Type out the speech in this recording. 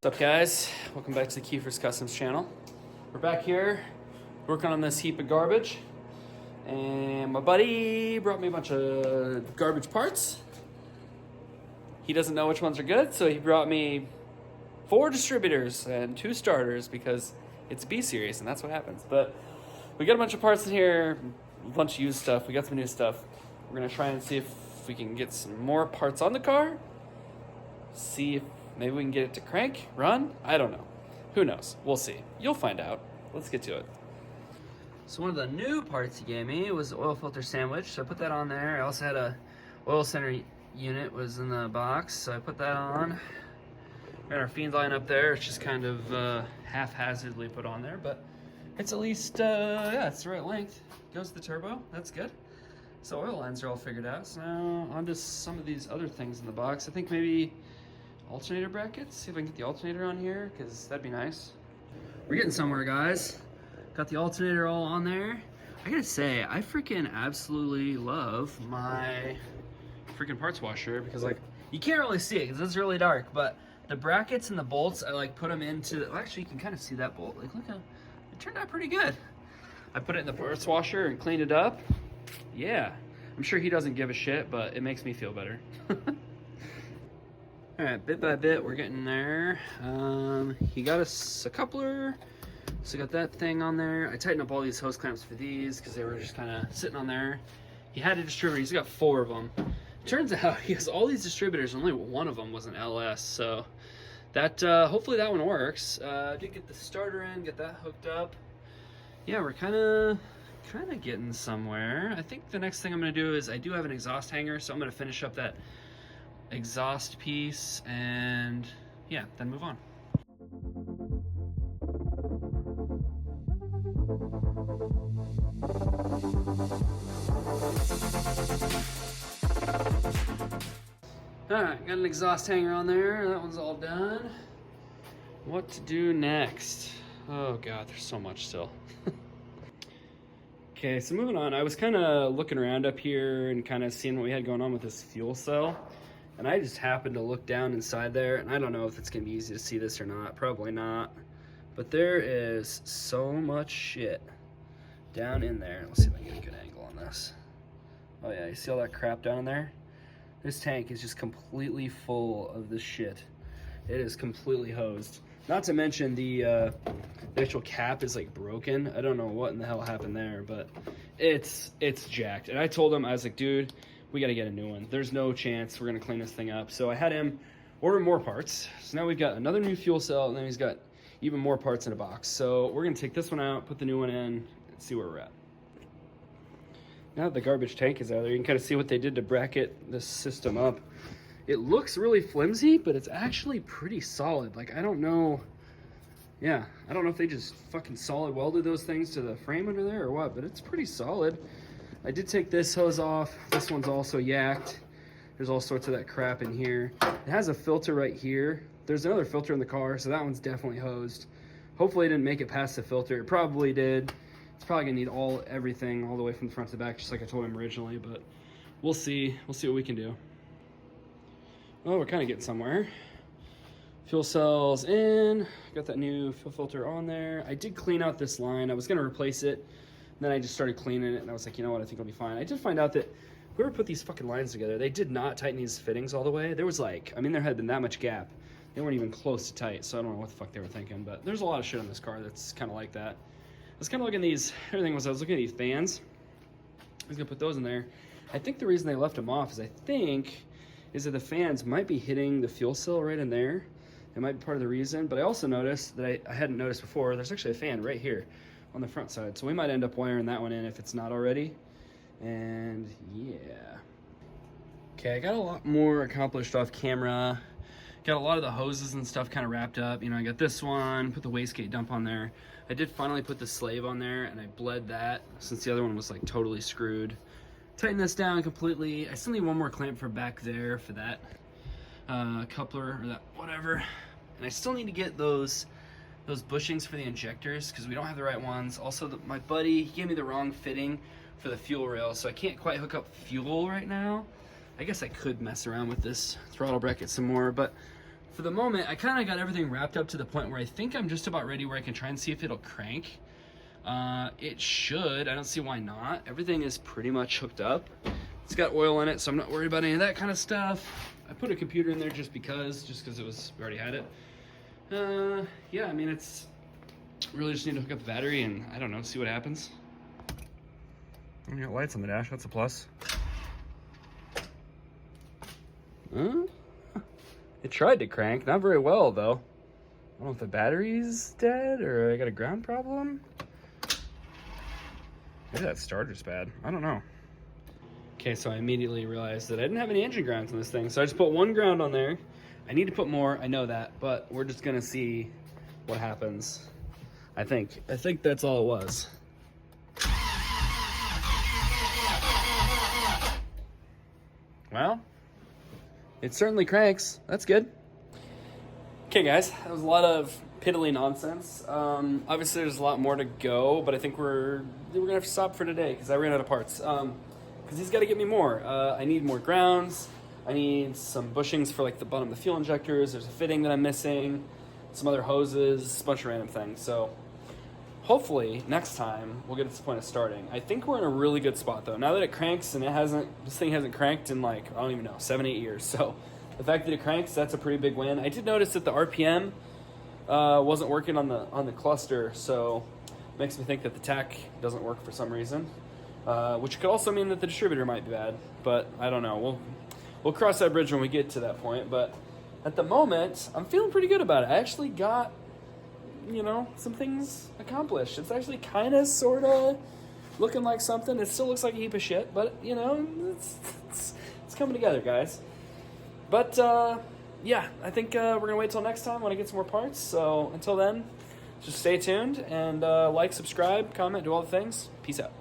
What's up, guys? Welcome back to the Kiefer's Customs channel. We're back here working on this heap of garbage, and my buddy brought me a bunch of garbage parts. He doesn't know which ones are good, so he brought me 4 distributors and 2 starters because it's B-Series and that's what happens. But we got a bunch of parts in here, a bunch of used stuff. We got some new stuff. We're gonna try and see if we can get some more parts on the car. See if maybe we can get it to crank, run. I don't know. Who knows? We'll see. You'll find out. Let's get to it. So one of the new parts he gave me was the oil filter sandwich. So I put that on there. I also had a oil center unit was in the box, so I put that on. We got our fiend line up there. It's just kind of haphazardly put on there, but it's at least yeah, it's the right length. Goes to the turbo. That's good. So oil lines are all figured out. So now onto some of these other things in the box. I think maybe alternator brackets. See if I can get the alternator on here, because that'd be nice. We're getting somewhere, guys. Got the alternator all on there. I gotta say, I freaking absolutely love my freaking parts washer, because like you can't really see it because it's really dark, but the brackets and the bolts, I like put them into well, actually you can kind of see that bolt. Like look how it turned out pretty good. I put it in the parts washer and cleaned it up. Yeah, I'm sure he doesn't give a shit, but it makes me feel better. All right, bit by bit, we're getting there. He got us a coupler, so got that thing on there. I tightened up all these hose clamps for these because they were just kind of sitting on there. He had a distributor, he's got 4 of them. Turns out he has all these distributors, only one of them was an LS, so that hopefully that one works. Did get the starter in, get that hooked up. Yeah, we're kind of getting somewhere. I think the next thing I'm gonna do is I do have an exhaust hanger, so I'm gonna finish up that exhaust piece and yeah, then move on. Alright, got an exhaust hanger on there. That one's all done. What to do next? Oh god, there's so much still. Okay, so moving on, I was kind of looking around up here and kind of seeing what we had going on with this fuel cell. And I just happened to look down inside there, and I don't know if it's gonna be easy to see this or not, probably not. But there is so much shit down in there. Let's see if I can get a good angle on this. Oh yeah, you see all that crap down in there? This tank is just completely full of this shit. It is completely hosed. Not to mention the actual cap is like broken. I don't know what in the hell happened there, but it's jacked. And I told him, I was like, dude, we got to get a new one. There's no chance we're going to clean this thing up. So I had him order more parts. So now we've got another new fuel cell, and then he's got even more parts in a box. So we're going to take this one out, put the new one in, and see where we're at. Now that the garbage tank is out there, you can kind of see what they did to bracket this system up. It looks really flimsy, but it's actually pretty solid. Like, I don't know. Yeah, I don't know if they just fucking solid welded those things to the frame under there or what, but it's pretty solid. I did take this hose off. This one's also yacked. There's all sorts of that crap in here. It has a filter right here. There's another filter in the car, so that one's definitely hosed. Hopefully it didn't make it past the filter. It probably did. It's probably gonna need everything all the way from the front to the back, just like I told him originally, but we'll see. We'll see what we can do. Oh, we're kind of getting somewhere. Fuel cells in. Got that new fuel filter on there. I did clean out this line. I was gonna replace it. Then I just started cleaning it, and I was like, you know what, I think it'll be fine. I did find out that whoever put these fucking lines together, they did not tighten these fittings all the way. There was like, I mean, there had been that much gap. They weren't even close to tight, so I don't know what the fuck they were thinking, but there's a lot of shit on this car that's kind of like that. I was kind of looking at these, everything was, I was looking at these fans. I was gonna put those in there. I think the reason they left them off is that the fans might be hitting the fuel cell right in there. It might be part of the reason, but I also noticed that I hadn't noticed before, there's actually a fan right here on the front side. So we might end up wiring that one in if it's not already. And yeah. Okay, I got a lot more accomplished off camera. Got a lot of the hoses and stuff kind of wrapped up. You know, I got this one, put the wastegate dump on there. I did finally put the slave on there, and I bled that since the other one was like totally screwed. Tighten this down completely. I still need one more clamp for back there for that coupler or that whatever. And I still need to get those bushings for the injectors because we don't have the right ones. Also, my buddy, he gave me the wrong fitting for the fuel rail, so I can't quite hook up fuel right now. I guess I could mess around with this throttle bracket some more, but for the moment, I kind of got everything wrapped up to the point where I think I'm just about ready where I can try and see if it'll crank. It should. I don't see why not. Everything is pretty much hooked up. It's got oil in it, so I'm not worried about any of that kind of stuff. I put a computer in there just because it was, we already had it. Yeah, I mean, it's really just need to hook up the battery and, I don't know, see what happens. You got lights on the dash, that's a plus. It tried to crank, not very well though. I don't know if the battery's dead or I got a ground problem. Maybe that starter's bad, I don't know. Okay, so I immediately realized that I didn't have any engine grounds on this thing, so I just put one ground on there. I need to put more, I know that, but we're just gonna see what happens. I think that's all it was. Well, it certainly cranks. That's good. Okay, guys, that was a lot of piddly nonsense. Obviously, there's a lot more to go, but I think we're gonna have to stop for today because I ran out of parts. Because he's got to get me more. I need more grounds. I need some bushings for like the bottom of the fuel injectors. There's a fitting that I'm missing. Some other hoses, a bunch of random things. So hopefully next time we'll get to the point of starting. I think we're in a really good spot though. Now that it cranks and this thing hasn't cranked in like, I don't even know, 7-8 years. So the fact that it cranks, that's a pretty big win. I did notice that the RPM wasn't working on the cluster, so it makes me think that the tach doesn't work for some reason. Which could also mean that the distributor might be bad, but I don't know. We'll cross that bridge when we get to that point, but at the moment, I'm feeling pretty good about it. I actually got, some things accomplished. It's actually kind of, sort of looking like something. It still looks like a heap of shit, but, it's coming together, guys. But, yeah, I think we're going to wait till next time when I get some more parts. So until then, just stay tuned and like, subscribe, comment, do all the things. Peace out.